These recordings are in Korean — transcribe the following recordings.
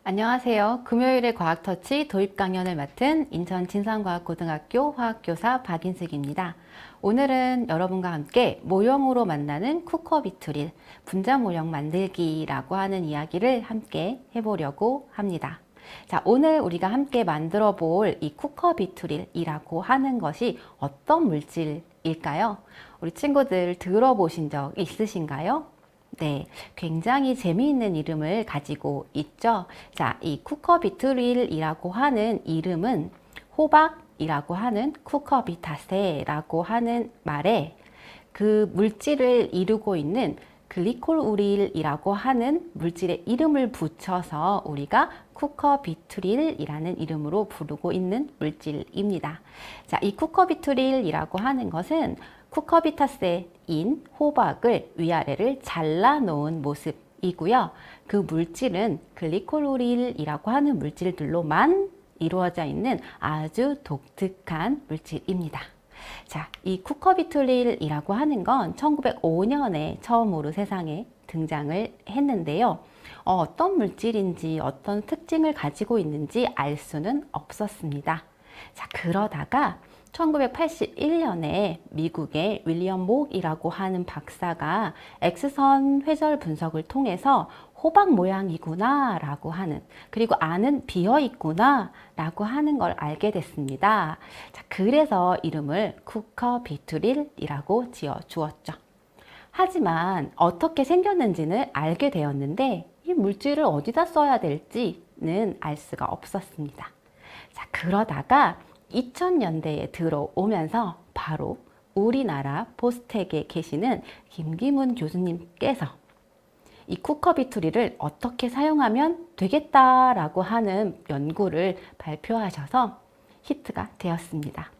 안녕하세요. 금요일에 과학터치 도입 강연을 맡은 인천 진산과학고등학교 화학교사 박인숙입니다. 오늘은 여러분과 함께 모형으로 만나는 쿠커비트릴, 분자 모형 만들기라고 하는 이야기를 함께 해보려고 합니다. 자, 오늘 우리가 함께 만들어 볼 이 쿠커비트릴이라고 하는 것이 어떤 물질일까요? 우리 친구들 들어보신 적 있으신가요? 네, 굉장히 재미있는 이름을 가지고 있죠. 자, 이 쿠커비트릴이라고 하는 이름은 호박이라고 하는 쿠커비타세라고 하는 말에 그 물질을 이루고 있는 글리콜우릴이라고 하는 물질의 이름을 붙여서 우리가 쿠커비트릴이라는 이름으로 부르고 있는 물질입니다. 자, 이 쿠커비트릴이라고 하는 것은 쿠커비타세인 호박을 위아래를 잘라 놓은 모습이고요. 그 물질은 글리콜우릴이라고 하는 물질들로만 이루어져 있는 아주 독특한 물질입니다. 자, 이 쿠커비트릴이라고 하는 건 1905년에 처음으로 세상에 등장을 했는데요. 어떤 물질인지 어떤 특징을 가지고 있는지 알 수는 없었습니다. 자, 그러다가 1981년에 미국의 윌리엄 목이라고 하는 박사가 X선 회절 분석을 통해서 호박 모양이구나 라고 하는, 그리고 안은 비어 있구나 라고 하는 걸 알게 됐습니다. 자, 그래서 이름을 쿠커비트릴이라고 지어 주었죠. 하지만 어떻게 생겼는지는 알게 되었는데 이 물질을 어디다 써야 될지는 알 수가 없었습니다. 자, 그러다가 2000년대에 들어오면서 바로 우리나라 포스텍에 계시는 김기문 교수님께서 이 쿠커비트릴을 어떻게 사용하면 되겠다라고 하는 연구를 발표하셔서 히트가 되었습니다.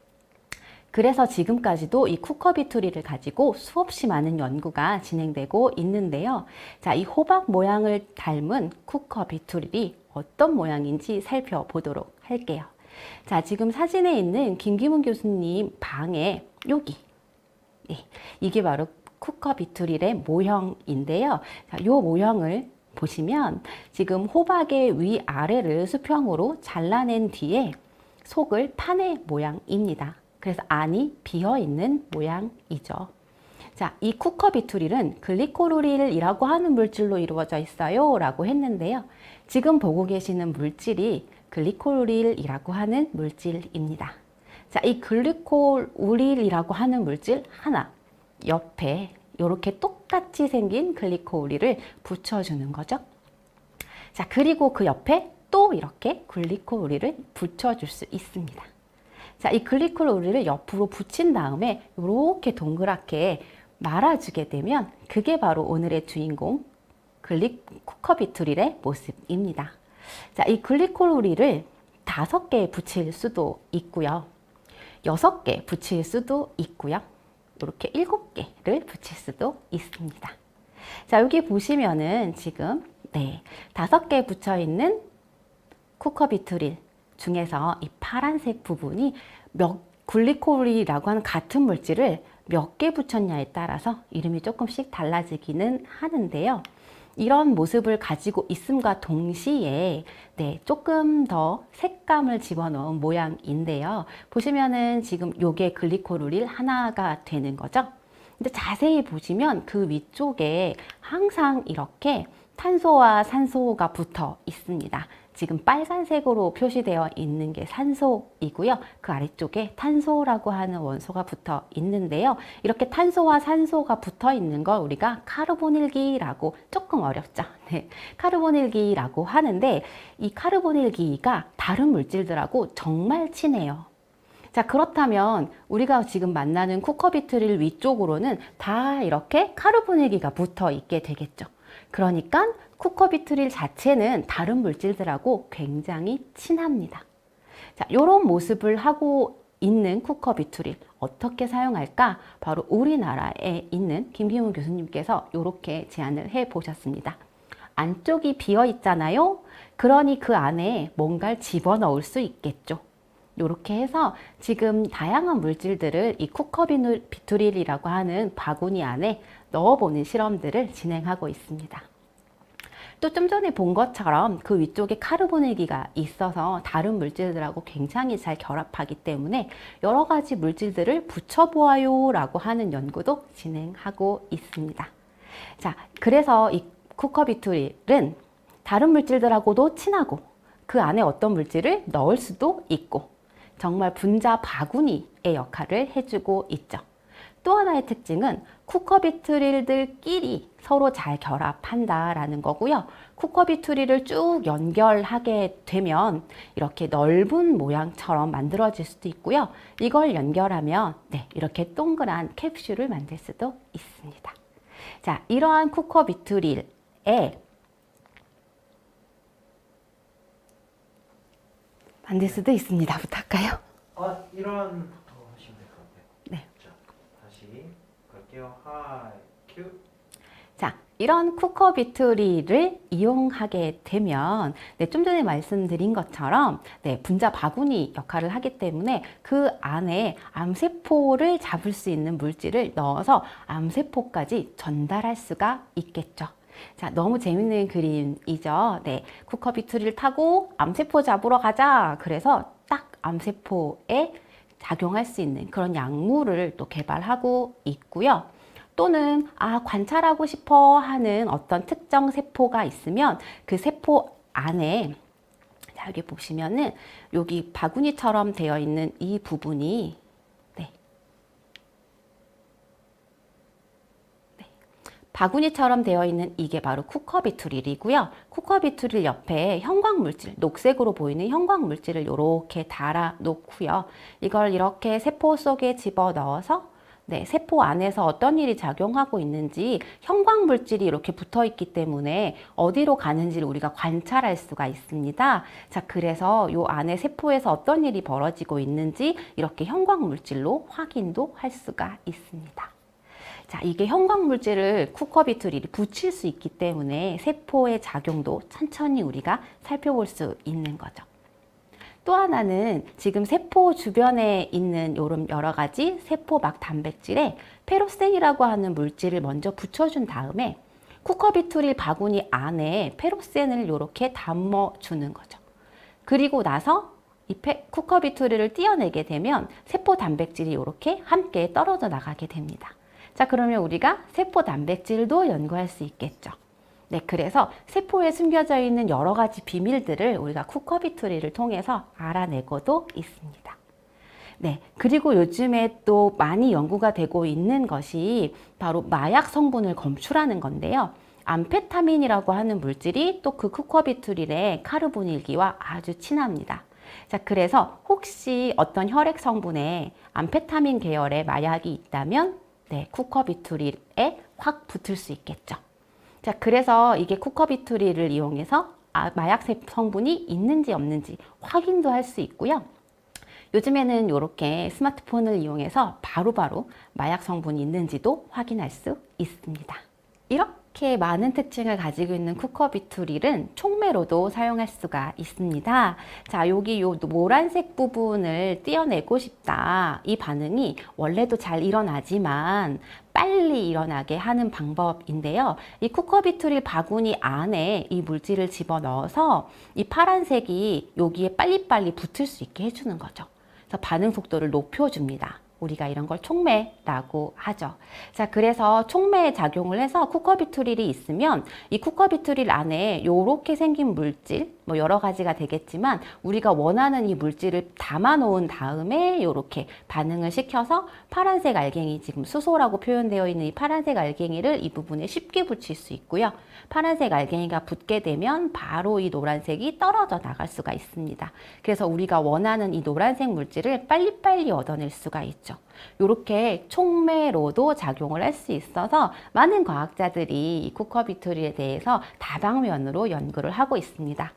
그래서 지금까지도 이 쿠커비트릴을 가지고 수없이 많은 연구가 진행되고 있는데요. 자, 이 호박 모양을 닮은 쿠커비트릴이 어떤 모양인지 살펴보도록 할게요. 자, 지금 사진에 있는 김기문 교수님 방에 여기, 네, 이게 바로 쿠커비트릴의 모형인데요. 자, 이 모형을 보시면 지금 호박의 위아래를 수평으로 잘라낸 뒤에 속을 파낸 모양입니다. 그래서 안이 비어있는 모양이죠. 자, 이 쿠커비트릴은 글리코루릴이라고 하는 물질로 이루어져 있어요 라고 했는데요. 지금 보고 계시는 물질이 글리코루릴이라고 하는 물질입니다. 자, 이 글리코우릴이라고 하는 물질 하나 옆에 이렇게 똑같이 생긴 글리코우릴을 붙여주는 거죠. 자, 그리고 그 옆에 또 이렇게 글리코우릴을 붙여줄 수 있습니다. 자, 이 글리코우릴을 옆으로 붙인 다음에 이렇게 동그랗게 말아주게 되면 그게 바로 오늘의 주인공 쿠커비트릴의 모습입니다. 자, 이 글리코우릴을 5개 붙일 수도 있고요. 6개 붙일 수도 있고요. 이렇게 7개를 붙일 수도 있습니다. 자, 여기 보시면은 지금 5개 붙여 있는 쿠커비트릴 중에서 이 파란색 부분이 글리코우릴이라고 하는 같은 물질을 몇 개 붙였냐에 따라서 이름이 조금씩 달라지기는 하는데요. 이런 모습을 가지고 있음과 동시에 조금 더 색감을 집어넣은 모양인데요. 보시면은 지금 요게 글리코루릴 하나가 되는 거죠. 근데 자세히 보시면 그 위쪽에 항상 이렇게 탄소와 산소가 붙어 있습니다. 지금 빨간색으로 표시되어 있는 게 산소이고요. 그 아래쪽에 탄소라고 하는 원소가 붙어 있는데요. 이렇게 탄소와 산소가 붙어 있는 걸 우리가 카르보닐기라고, 조금 어렵죠? 네, 카르보닐기라고 하는데 이 카르보닐기가 다른 물질들하고 정말 친해요. 자, 그렇다면 우리가 지금 만나는 쿠커비트릴 위쪽으로는 다 이렇게 카르보닐기가 붙어 있게 되겠죠. 그러니까 쿠커비트릴 자체는 다른 물질들하고 굉장히 친합니다. 자, 이런 모습을 하고 있는 쿠커비트릴 어떻게 사용할까? 바로 우리나라에 있는 김기문 교수님께서 이렇게 제안을 해 보셨습니다. 안쪽이 비어 있잖아요. 그러니 그 안에 뭔가를 집어넣을 수 있겠죠. 이렇게 해서 지금 다양한 물질들을 이 쿠커비트릴이라고 하는 바구니 안에 넣어보는 실험들을 진행하고 있습니다. 또 좀 전에 본 것처럼 그 위쪽에 카르보닐기가 있어서 다른 물질들하고 굉장히 잘 결합하기 때문에 여러 가지 물질들을 붙여보아요 라고 하는 연구도 진행하고 있습니다. 자, 그래서 이 쿠커비투릴은 다른 물질들하고도 친하고 그 안에 어떤 물질을 넣을 수도 있고 정말 분자 바구니의 역할을 해주고 있죠. 또 하나의 특징은 쿠커비트릴들끼리 서로 잘 결합한다라는 거고요. 쿠커비트릴을 쭉 연결하게 되면 이렇게 넓은 모양처럼 만들어질 수도 있고요. 이걸 연결하면 이렇게 동그란 캡슐을 만들 수도 있습니다. 자, 이러한 쿠커비트릴에 만들 수도 있습니다. 부탁할까요? 이런부터 하시면 될 것 같아요. 네. 자, 다시 갈게요. 하이, 큐. 자, 이런 쿠커비트릴을 이용하게 되면 좀 전에 말씀드린 것처럼 분자 바구니 역할을 하기 때문에 그 안에 암세포를 잡을 수 있는 물질을 넣어서 암세포까지 전달할 수가 있겠죠. 자, 너무 재밌는 그림이죠. 쿠커비트릴 타고 암세포 잡으러 가자. 그래서 딱 암세포에 작용할 수 있는 그런 약물을 또 개발하고 있고요. 또는 관찰하고 싶어 하는 어떤 특정 세포가 있으면 그 세포 안에 자, 여기 보시면은 여기 바구니처럼 되어 있는 이 부분이 바구니처럼 되어 있는 이게 바로 쿠커비트릴이고요. 쿠커비트릴 옆에 형광물질, 녹색으로 보이는 형광물질을 이렇게 달아 놓고요. 이걸 이렇게 세포 속에 집어넣어서 세포 안에서 어떤 일이 작용하고 있는지 형광물질이 이렇게 붙어 있기 때문에 어디로 가는지를 우리가 관찰할 수가 있습니다. 자, 그래서 이 안에 세포에서 어떤 일이 벌어지고 있는지 이렇게 형광물질로 확인도 할 수가 있습니다. 자, 이게 형광물질을 쿠커비트릴이 붙일 수 있기 때문에 세포의 작용도 천천히 우리가 살펴볼 수 있는 거죠. 또 하나는 지금 세포 주변에 있는 이런 여러 가지 세포막 단백질에 페로센이라고 하는 물질을 먼저 붙여준 다음에 쿠커비트릴 바구니 안에 페로센을 이렇게 담아주는 거죠. 그리고 나서 이 쿠커비트릴을 띄어내게 되면 세포 단백질이 이렇게 함께 떨어져 나가게 됩니다. 자, 그러면 우리가 세포 단백질도 연구할 수 있겠죠. 그래서 세포에 숨겨져 있는 여러 가지 비밀들을 우리가 쿠커비트릴을 통해서 알아내고도 있습니다. 그리고 요즘에 또 많이 연구가 되고 있는 것이 바로 마약 성분을 검출하는 건데요. 암페타민이라고 하는 물질이 또 그 쿠커비트릴의 카르보닐기와 아주 친합니다. 자, 그래서 혹시 어떤 혈액 성분에 암페타민 계열의 마약이 있다면 쿠커비트릴에 확 붙을 수 있겠죠. 자, 그래서 이게 쿠커비트릴을 이용해서 마약 성분이 있는지 없는지 확인도 할 수 있고요. 요즘에는 이렇게 스마트폰을 이용해서 바로바로 마약 성분이 있는지도 확인할 수 있습니다. 이렇게 많은 특징을 가지고 있는 쿠커비트릴은 촉매로도 사용할 수가 있습니다. 자, 여기 요 노란색 부분을 떼어내고 싶다. 이 반응이 원래도 잘 일어나지만 빨리 일어나게 하는 방법인데요. 이 쿠커비트릴 바구니 안에 이 물질을 집어넣어서 이 파란색이 여기에 빨리빨리 붙을 수 있게 해주는 거죠. 그래서 반응 속도를 높여줍니다. 우리가 이런 걸 촉매라고 하죠. 자, 그래서 촉매에 작용을 해서 쿠커비트릴이 있으면 이 쿠커비트릴 안에 이렇게 생긴 물질, 여러 가지가 되겠지만 우리가 원하는 이 물질을 담아 놓은 다음에 이렇게 반응을 시켜서 파란색 알갱이, 지금 수소라고 표현되어 있는 이 파란색 알갱이를 이 부분에 쉽게 붙일 수 있고요. 파란색 알갱이가 붙게 되면 바로 이 노란색이 떨어져 나갈 수가 있습니다. 그래서 우리가 원하는 이 노란색 물질을 빨리빨리 얻어낼 수가 있죠. 이렇게 촉매로도 작용을 할 수 있어서 많은 과학자들이 이 쿠커비트릴에 대해서 다방면으로 연구를 하고 있습니다.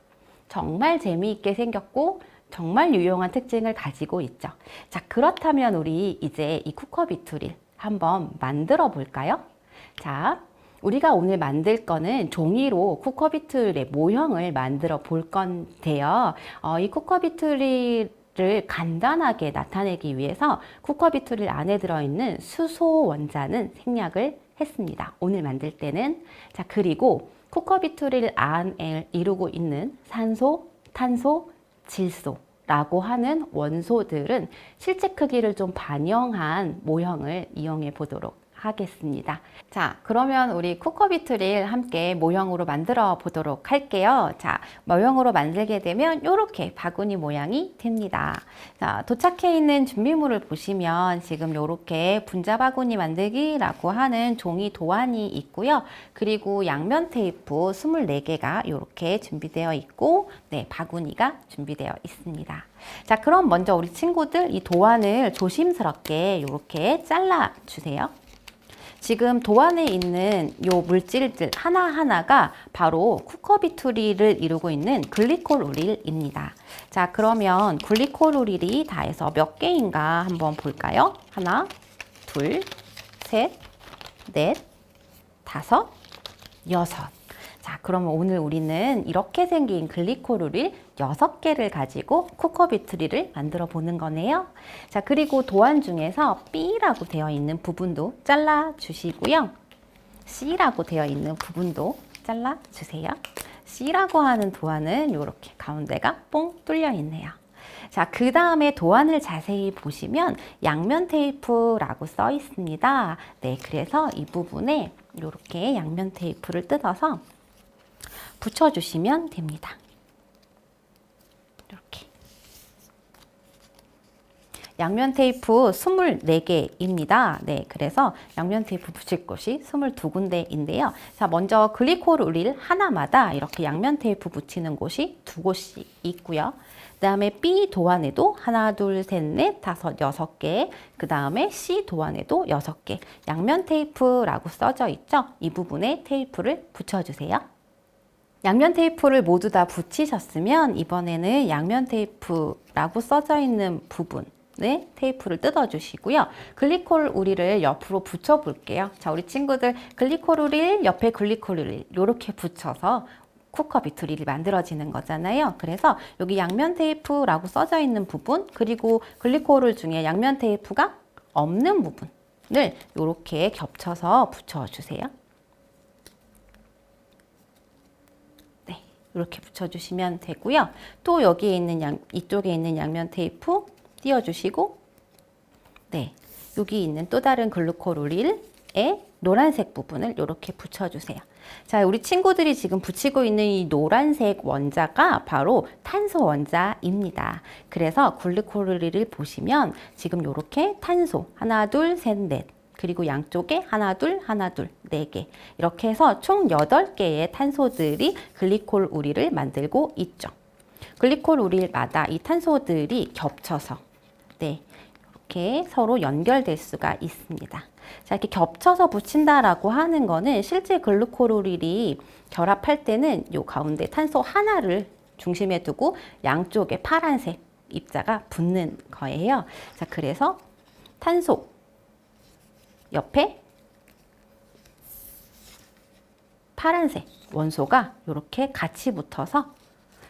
정말 재미있게 생겼고 정말 유용한 특징을 가지고 있죠. 자, 그렇다면 우리 이제 이 쿠커비트릴 한번 만들어 볼까요? 자, 우리가 오늘 만들 거는 종이로 쿠커비트릴의 모형을 만들어 볼 건데요. 이 쿠커비트릴을 간단하게 나타내기 위해서 쿠커비트릴 안에 들어있는 수소 원자는 생략을 했습니다. 오늘 만들 때는. 자, 그리고 쿠커비트릴 안을 이루고 있는 산소, 탄소, 질소라고 하는 원소들은 실제 크기를 좀 반영한 모형을 이용해 보도록 하겠습니다. 자, 그러면 우리 쿠커비트릴 함께 모형으로 만들어 보도록 할게요. 자, 모형으로 만들게 되면 이렇게 바구니 모양이 됩니다. 자, 도착해 있는 준비물을 보시면 지금 이렇게 분자 바구니 만들기라고 하는 종이 도안이 있고요. 그리고 양면 테이프 24개가 이렇게 준비되어 있고, 네, 바구니가 준비되어 있습니다. 자, 그럼 먼저 우리 친구들 이 도안을 조심스럽게 이렇게 잘라 주세요. 지금 도안에 있는 요 물질들 하나하나가 바로 쿠커비트릴을 이루고 있는 글리코르릴입니다. 자, 그러면 글리코르릴이 다 해서 몇 개인가 한번 볼까요? 하나, 둘, 셋, 넷, 다섯, 여섯. 자, 그러면 오늘 우리는 이렇게 생긴 글리코르릴 6개를 가지고 쿠커비트릴을 만들어 보는 거네요. 자, 그리고 도안 중에서 B라고 되어 있는 부분도 잘라 주시고요. C라고 되어 있는 부분도 잘라 주세요. C라고 하는 도안은 이렇게 가운데가 뽕 뚫려 있네요. 자, 그 다음에 도안을 자세히 보시면 양면 테이프라고 써 있습니다. 네, 그래서 이 부분에 이렇게 양면 테이프를 뜯어서 붙여주시면 됩니다. 이렇게. 양면 테이프 24개입니다. 네, 그래서 양면 테이프 붙일 곳이 22군데인데요. 자, 먼저 글리코르릴 하나마다 이렇게 양면 테이프 붙이는 곳이 2곳이 있고요. 그 다음에 B 도안에도 하나, 둘, 셋, 넷, 다섯, 6개. 그 다음에 C 도안에도 6개. 양면 테이프라고 써져 있죠? 이 부분에 테이프를 붙여주세요. 양면 테이프를 모두 다 붙이셨으면 이번에는 양면 테이프라고 써져 있는 부분에 테이프를 뜯어주시고요. 글리코르릴을 옆으로 붙여볼게요. 자, 우리 친구들 글리코르릴 옆에 글리코르릴 이렇게 붙여서 쿠커비트릴이 만들어지는 거잖아요. 그래서 여기 양면 테이프라고 써져 있는 부분 그리고 글리코르 중에 양면 테이프가 없는 부분을 이렇게 겹쳐서 붙여주세요. 이렇게 붙여주시면 되고요. 또 여기에 있는 이쪽에 있는 양면 테이프 띄워주시고, 네, 여기 있는 또 다른 글리코르릴의 노란색 부분을 이렇게 붙여주세요. 자, 우리 친구들이 지금 붙이고 있는 이 노란색 원자가 바로 탄소 원자입니다. 그래서 글리코르릴을 보시면 지금 이렇게 탄소 하나, 둘, 셋, 넷. 그리고 양쪽에 하나, 둘, 4개. 이렇게 해서 총 8개의 탄소들이 글리코르릴을 만들고 있죠. 글리코르릴마다 이 탄소들이 겹쳐서, 네, 이렇게 서로 연결될 수가 있습니다. 자, 이렇게 겹쳐서 붙인다라고 하는 거는 실제 글리코르릴이 결합할 때는 이 가운데 탄소 하나를 중심에 두고 양쪽에 파란색 입자가 붙는 거예요. 자, 그래서 탄소 옆에 파란색 원소가 이렇게 같이 붙어서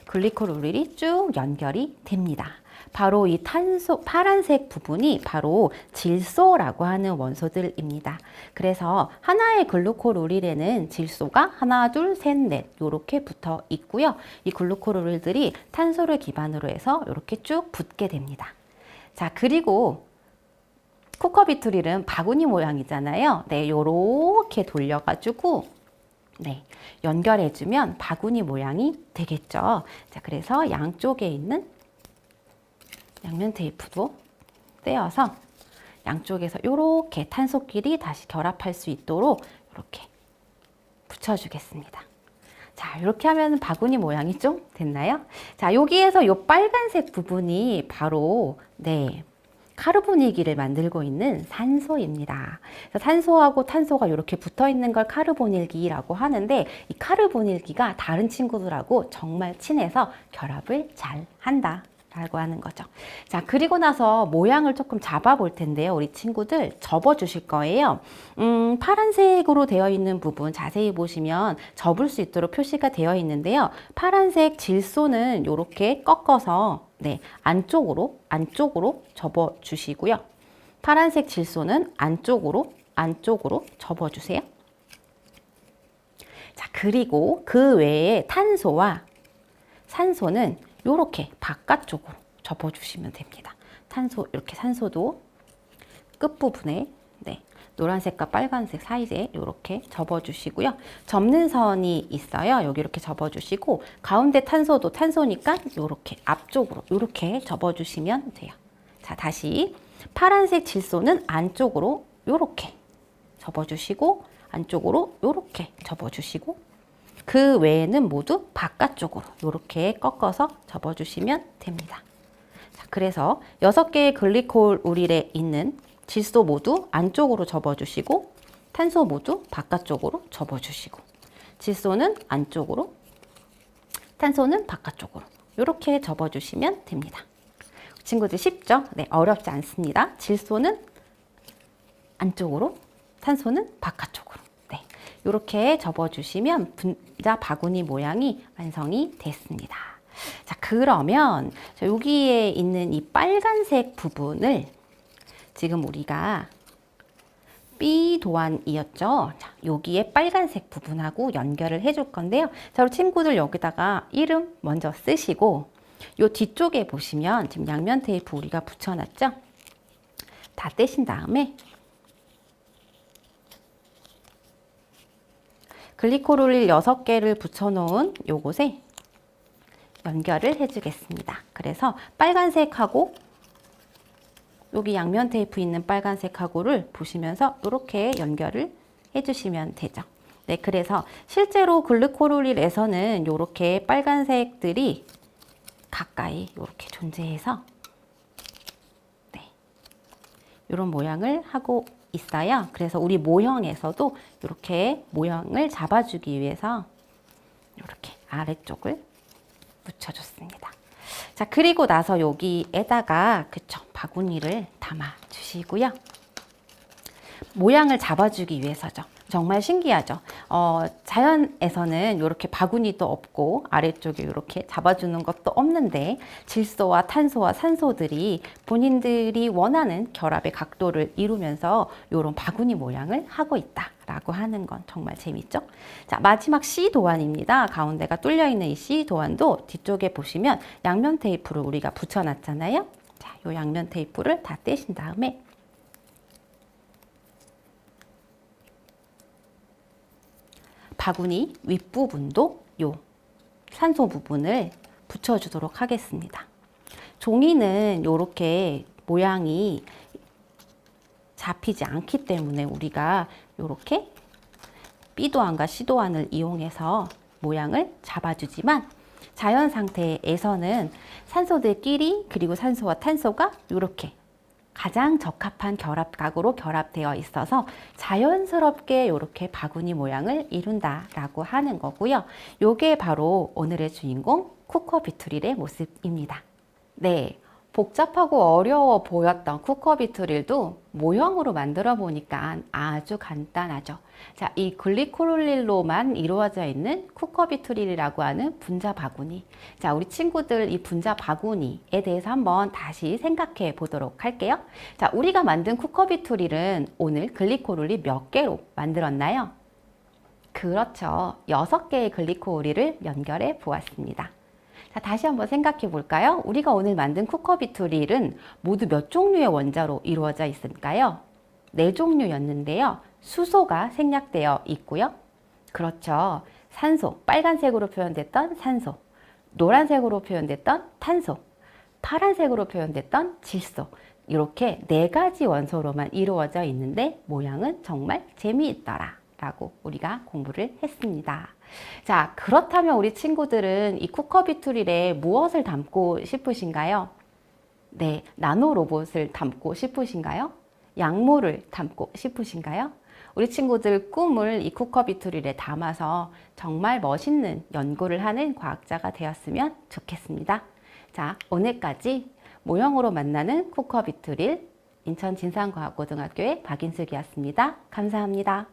글리코르릴이 쭉 연결이 됩니다. 바로 이 탄소 파란색 부분이 바로 질소라고 하는 원소들입니다. 그래서 하나의 글리코르릴에는 질소가 하나, 둘, 셋, 넷 이렇게 붙어 있고요. 이 글리코르릴들이 탄소를 기반으로 해서 이렇게 쭉 붙게 됩니다. 자, 그리고 쿠커비트릴은 바구니 모양이잖아요. 네, 요렇게 돌려가지고 네, 연결해주면 바구니 모양이 되겠죠. 자, 그래서 양쪽에 있는 양면 테이프도 떼어서 양쪽에서 요렇게 탄소끼리 다시 결합할 수 있도록 이렇게 붙여주겠습니다. 자, 이렇게 하면 바구니 모양이 좀 됐나요? 자, 여기에서 요 빨간색 부분이 바로 네, 카르보닐기를 만들고 있는 산소입니다. 산소하고 탄소가 이렇게 붙어 있는 걸 카르보닐기라고 하는데 이 카르보닐기가 다른 친구들하고 정말 친해서 결합을 잘 한다 라고 하는 거죠. 자, 그리고 나서 모양을 조금 잡아 볼 텐데요. 우리 친구들 접어 주실 거예요. 파란색으로 되어 있는 부분 자세히 보시면 접을 수 있도록 표시가 되어 있는데요. 파란색 질소는 이렇게 꺾어서 네, 안쪽으로 접어 주시고요. 파란색 질소는 안쪽으로 접어 주세요. 자, 그리고 그 외에 탄소와 산소는 이렇게 바깥쪽으로 접어주시면 됩니다. 탄소, 이렇게 산소도 끝부분에 노란색과 빨간색 사이에 이렇게 접어주시고요. 접는 선이 있어요. 여기 이렇게 접어주시고 가운데 탄소도 탄소니까 이렇게 앞쪽으로 이렇게 접어주시면 돼요. 자, 다시 파란색 질소는 안쪽으로 이렇게 접어주시고 안쪽으로 이렇게 접어주시고 그 외에는 모두 바깥쪽으로 이렇게 꺾어서 접어주시면 됩니다. 자, 그래서 6개의 글리콜 우릴에 있는 질소 모두 안쪽으로 접어주시고 탄소 모두 바깥쪽으로 접어주시고 질소는 안쪽으로 탄소는 바깥쪽으로 이렇게 접어주시면 됩니다. 친구들 쉽죠? 네, 어렵지 않습니다. 질소는 안쪽으로 탄소는 바깥쪽으로 이렇게 접어주시면 분자 바구니 모양이 완성이 됐습니다. 자, 그러면 여기에 있는 이 빨간색 부분을 지금 우리가 B 도안이었죠. 자, 여기에 빨간색 부분하고 연결을 해줄 건데요. 자, 우리 친구들 여기다가 이름 먼저 쓰시고 요 뒤쪽에 보시면 지금 양면 테이프 우리가 붙여놨죠. 다 떼신 다음에 글리코롤릴 6개를 붙여놓은 요곳에 연결을 해주겠습니다. 그래서 빨간색하고 여기 양면 테이프 있는 빨간색하고를 보시면서 이렇게 연결을 해주시면 되죠. 네, 그래서 실제로 글리코롤릴에서는 이렇게 빨간색들이 가까이 이렇게 존재해서 이런 모양을 하고 있어요. 그래서 우리 모형에서도 이렇게 모양을 잡아주기 위해서 이렇게 아래쪽을 묻혀줬습니다. 자, 그리고 나서 여기에다가 바구니를 담아 주시고요. 모양을 잡아주기 위해서죠. 정말 신기하죠. 자연에서는 이렇게 바구니도 없고 아래쪽에 이렇게 잡아주는 것도 없는데 질소와 탄소와 산소들이 본인들이 원하는 결합의 각도를 이루면서 이런 바구니 모양을 하고 있다라고 하는 건 정말 재밌죠. 자, 마지막 C 도안입니다. 가운데가 뚫려 있는 이 C 도안도 뒤쪽에 보시면 양면 테이프를 우리가 붙여놨잖아요. 자, 이 양면 테이프를 다 떼신 다음에 바구니 윗부분도 요 산소 부분을 붙여주도록 하겠습니다. 종이는 이렇게 모양이 잡히지 않기 때문에 우리가 이렇게 B도안과 C도안을 이용해서 모양을 잡아주지만 자연 상태에서는 산소들끼리 그리고 산소와 탄소가 이렇게 가장 적합한 결합각으로 결합되어 있어서 자연스럽게 이렇게 바구니 모양을 이룬다라고 하는 거고요. 요게 바로 오늘의 주인공 쿠커비트릴의 모습입니다. 네, 복잡하고 어려워 보였던 쿠커비트릴도 모형으로 만들어 보니까 아주 간단하죠. 자, 이 글리코롤릴로만 이루어져 있는 쿠커비트릴이라고 하는 분자 바구니. 자, 우리 친구들 이 분자 바구니에 대해서 한번 다시 생각해 보도록 할게요. 자, 우리가 만든 쿠커비트릴은 오늘 글리코롤릴 몇 개로 만들었나요? 그렇죠. 6개의 글리코롤릴을 연결해 보았습니다. 자, 다시 한번 생각해 볼까요? 우리가 오늘 만든 쿠커비트릴은 모두 몇 종류의 원자로 이루어져 있을까요? 4종류였는데요. 수소가 생략되어 있고요. 그렇죠. 산소, 빨간색으로 표현됐던 산소, 노란색으로 표현됐던 탄소, 파란색으로 표현됐던 질소, 이렇게 4가지 원소로만 이루어져 있는데 모양은 정말 재미있더라 라고 우리가 공부를 했습니다. 자, 그렇다면 우리 친구들은 이 쿠커비트릴에 무엇을 담고 싶으신가요? 네, 나노 로봇을 담고 싶으신가요? 약물을 담고 싶으신가요? 우리 친구들 꿈을 이 쿠커비트릴에 담아서 정말 멋있는 연구를 하는 과학자가 되었으면 좋겠습니다. 자, 오늘까지 모형으로 만나는 쿠커비트릴 인천 진산과학고등학교의 박인숙이었습니다. 감사합니다.